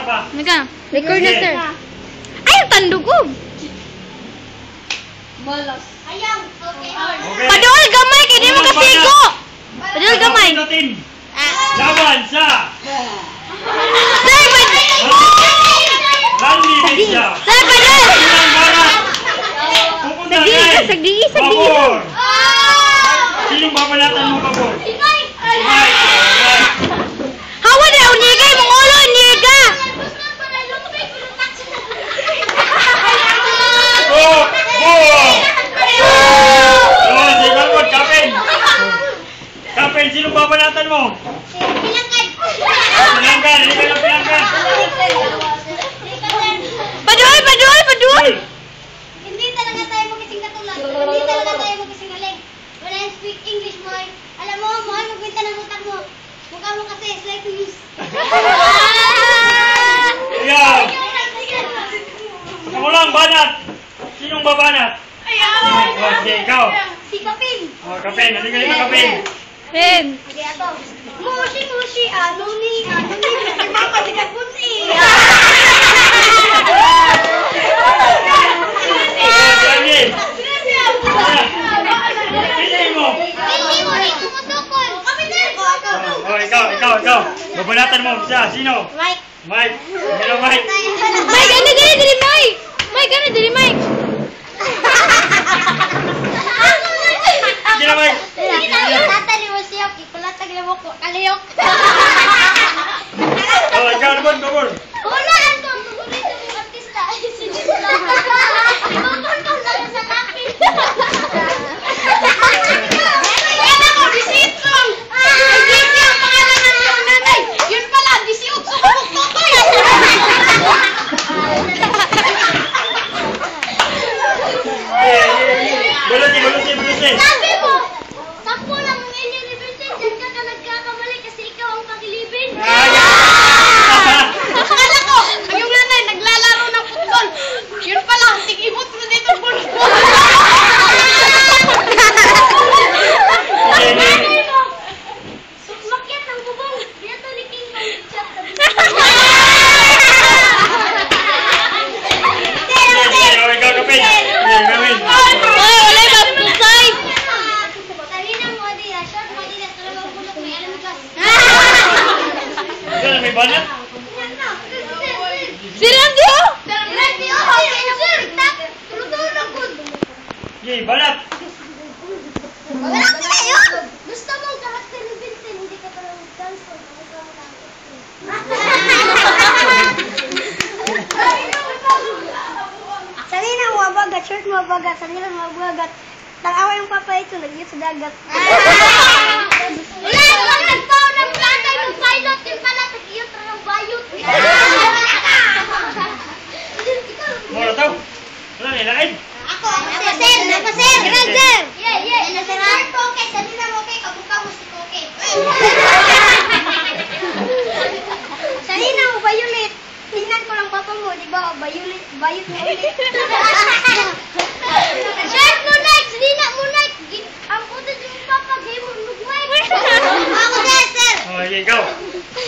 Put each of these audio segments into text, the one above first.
pa. Naga, record na sir. Ay, ang tandog ko. Malas. Ayaw. Okay. Padol gamay, kaya di mo kasigo. Padol gamay. Laban sa Sir, Randy Bisa. Sir, padol. Ilang balat. Pupunta kay Sagdi. Pabor. Sinong babalatan mo, Pabor? Mike. Hawa na, unigay, mong uniga. Oh! Sige mo, Kapin! Kapin, sinong babanatan mo? Pilanggan! Hindi ka lang pilanggan! Padol! Hindi talaga tayo magising katulad. Hindi talaga tayo magising galing. When I speak English, boy, alam mo, mahal magbinta ng utak mo. Mukha mo kasi slide to use. Ikaw! Ako lang, banat! Sinong babanat? Sige, ikaw! Si Kapin. Kapin, hindi ka dito, Kapin! Pen. Hindi ato. Mushi, ano ni, mapasikat po si. Sige! Pili mo! Hindi mo rin tumusukol. Kami din. Ikaw! Babanatan mo, siya, sino? Mike. Mike! Hello, Mike! Mike, ano dili, Mike? Mike, ano dili, Mike? Sige na, Mike! Tatali mo siya, ikulatag mo ko, kaliyok. Ikaw naman, Pabor! Hulaan ko, tugulit yung artista. Ibabon ko lang sa lapin. Yan ako, 18. 18 ang pangalan ng iyong nanay. Yun pala, 18 sa buktokoy. Bulusi! Sabi mo, 10 lang ang inyong libertin. Diyan ka nagkakamali kasi ikaw ang pagilibin. Akala ko, ang iyong nanay naglalaro ng football. Yun pala, tig-ibot mo dito ang football. Nanay mo, sumakyan ng bubong. Dito ni King Kong chat sa Ikaw, Kapin! Gawin! Ay, wala ba pusay? Salina mo, Adira. Short mo, Adira. Talaga ang bulok mo. Alam mo, gas. Ikaw na may banat? Yan na. Silang diyo? Ready, oh. Okay na po. TikTok. Tulog-tulog po. Sige, banat! Wala ka kayo. Gusto mong karakter ni Vincent. Hindi ka parang dance ko. Salina mo, mabagat. Short mo, mabagat. Salina mo, mabagat. Tang-awa yung papa ito. Nag-iit sa dagat. Wala naman nagpaw ng plata yung pilot. Yung pala, tag-iyot na ng bayot. Mura to? Wala nilain? Ako, napasir. Grazer. Yeah. Nasir ko, okay. Salina mo, okay. Kabuka mo si Koke. Salina mo, violet. Tingnan ko lang papa mo, di ba? Violet mo ulit. Shirt mo, Nike. Salina mo, Nike. Ang puto yung papa, gay mo, nugway. Ako, sir. Sige, ikaw!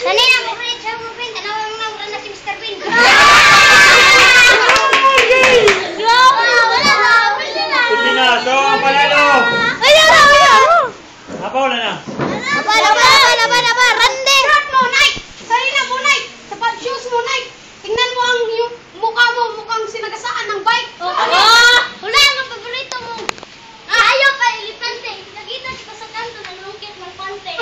Salina mo, ulit. Shirt mo, Pin. Tanawang nga, wala na si Mr. Pin. Hindi na! So, ang panalo! Apaw na na! Aba, Rande! Shirt mo, Nike! Salina mo, Nike! Sapat shoes mo, Nike! Tingnan mo ang yung mukha mo, mukhang sinagasaan ng bike. Wala, ang paborito mo. Ayaw pa, elipante. Nakita siya sa kanto, nalungkit ng pante.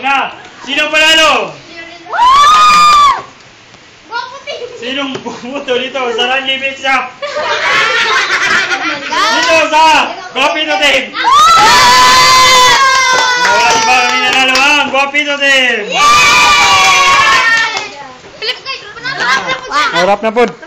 na. Sino panalo? Guwapo team. Sinong bumuto dito sa Randy Mix Up? Dito sa Guapito Team. Wala iba kami nanalo ang Guapito Team. Philip, guys, panalo. Harap na po.